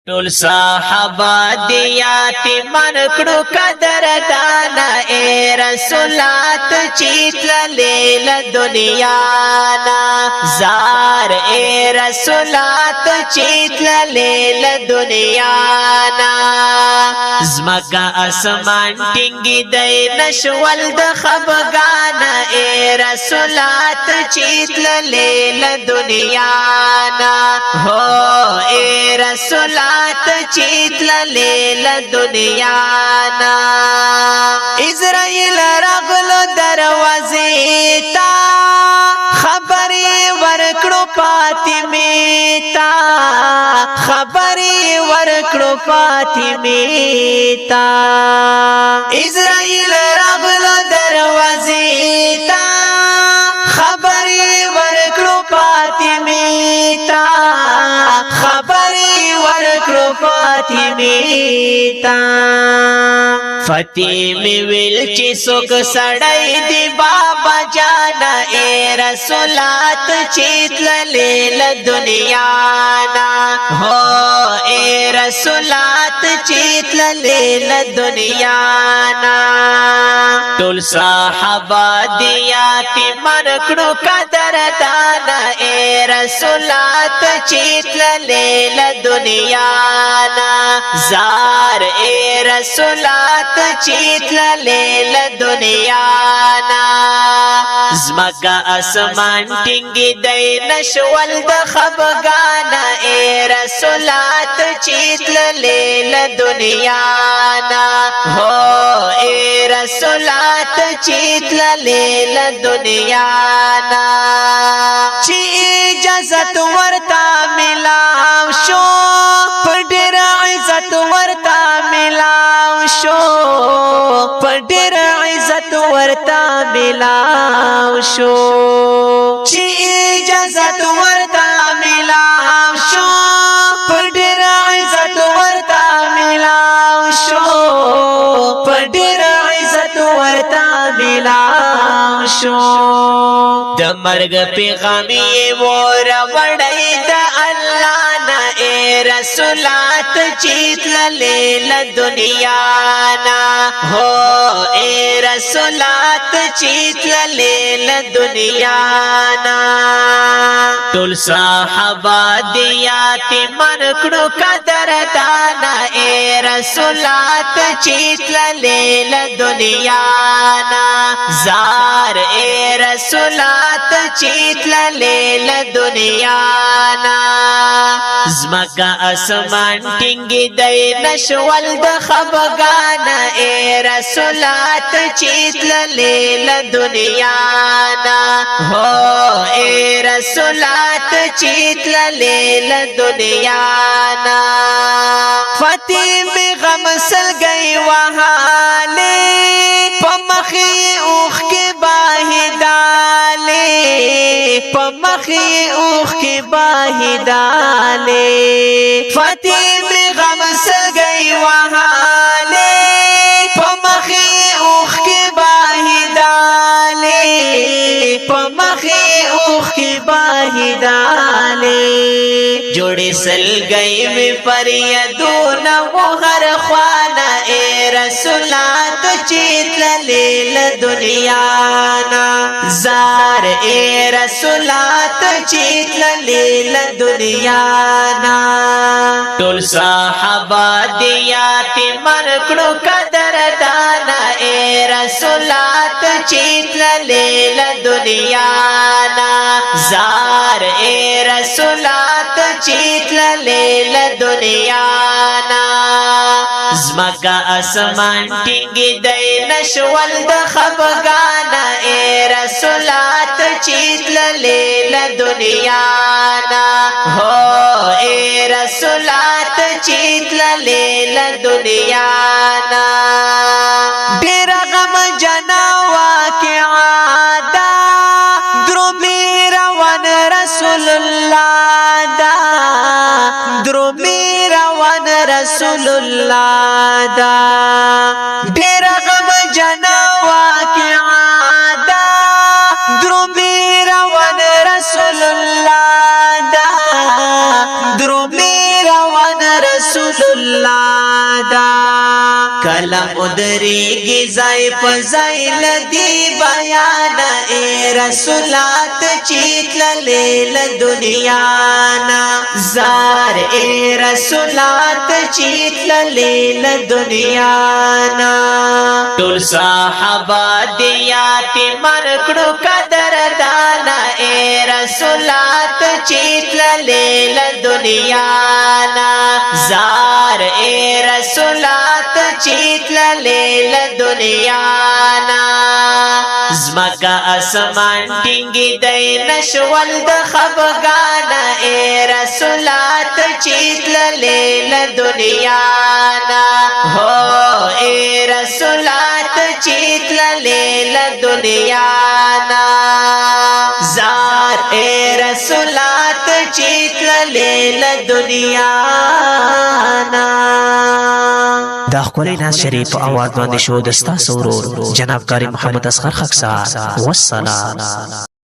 ټول صحابه دیات من کړو قدر دانا اے رسولات چیتل لیل دنیا نا زار اے رسولات چیتل لیل دنیا نا زمکا اسمان ټینګي دای نشول د خفغان اے رسولات چیتل لیل دنیا نا هو اے رسولات چیتل لیل دنیا نا اسرائیل رغلو دروازه تا خبری ورکړو فاطمه تا خبری ورکړو فاطمه تا اسرائیل رغلو دروازه تا خبری ورکړو فاطمه تا خبری ورکړو فاطمه تا فاطمه ویل چې څوک سړی دی بابا جان اے رسولات چیتل لیل دنیا نا هو اے رسولات چیتل لیل دنیا نا ټول صحابه دیات من کړو قدر دانا اے رسولات چیتل لیل دنیا نا زار اے رسولات چیتل لیل دنیا نا زمکا اسمان ټینګي دای نشول د خفغان اے رسولات چیتل لیل دنیا نا هو اے رسولات چیتل لیل دنیا نا چی اجازت ورتا ملاو شو پډر عزت ورتا ملاو شو پډر عزت ورتا ملاو شو چی اجازت ورتا ملاو شو پډر عزت ورتا ملاو شو پډر عزت ورتا ملاو شو د مرګ پیغام یې ور وړی د الله نا اے رسولات چیتل لیل دنیا نا هو اے رسولات چیتل لیل دنیا نا ټول صحابه دیات من کړو قدر دانا اے رسولات چیتل لیل دنیا نا زار اے رسولات چیتل لیل دنیا نا زمکا اسمان ټینګي دای نشول د خفغان اے رسولات چیتل لیل دنیا نا هو اے رسولات چیتل لیل دنیا نا فاطمه غم سل گئی وحاله پمخي اوخ کې باهداله پمخي اوخ کې باهداله فاطمه غم سل گئی وحاله پمخي اوخ کې باهداله پمخي اوخ کې باهداله جوړې سل گئی می فریادون وهر خوانا اے رسولات چیتل لیل دنیا نا زار اے رسولات چیتل لیل دنیا نا ټول صحابه دیات من کړو قدر دانا اے رسولات چیتل لیل دنیا نا زار اے رسولات چیتل لیل دنیا نا زمکا اسمان ټینګي دای نشول د خفغان اے رسولات چیتل لیل دنیا نا هو اے رسولات چیتل لیل دنیا نا ډیر غم جنا واقعا دا درومي روان رسول الله دا درومي روان رسول الله دا ډیر غم جنا واقعا دا درومي روان رسول الله دا درومي روان رسول رسول الله دا کلم ادریږي ځای په ځای لدی بیان اے رسولات چیتللې له دنیا نا زار اے رسولات چیتللې له دنیا نا ټول صحابه دیات مرکړو قدر دانا اے رسولات چیتللې له دنیا نا زار اے رسولات چیتللې له دنیا نا زمکا اسمان ټینګي دای نشول د خفغان اے رسولات چیتللې له دنیا نا هو اے رسولات چیتللې له دنیا نا زار اے رسولات چیتللې له دنیا نا دا خپل ناز شریف اواز باندې شو دستا سورور جناب قاری محمد اصغر خاکسار والسلام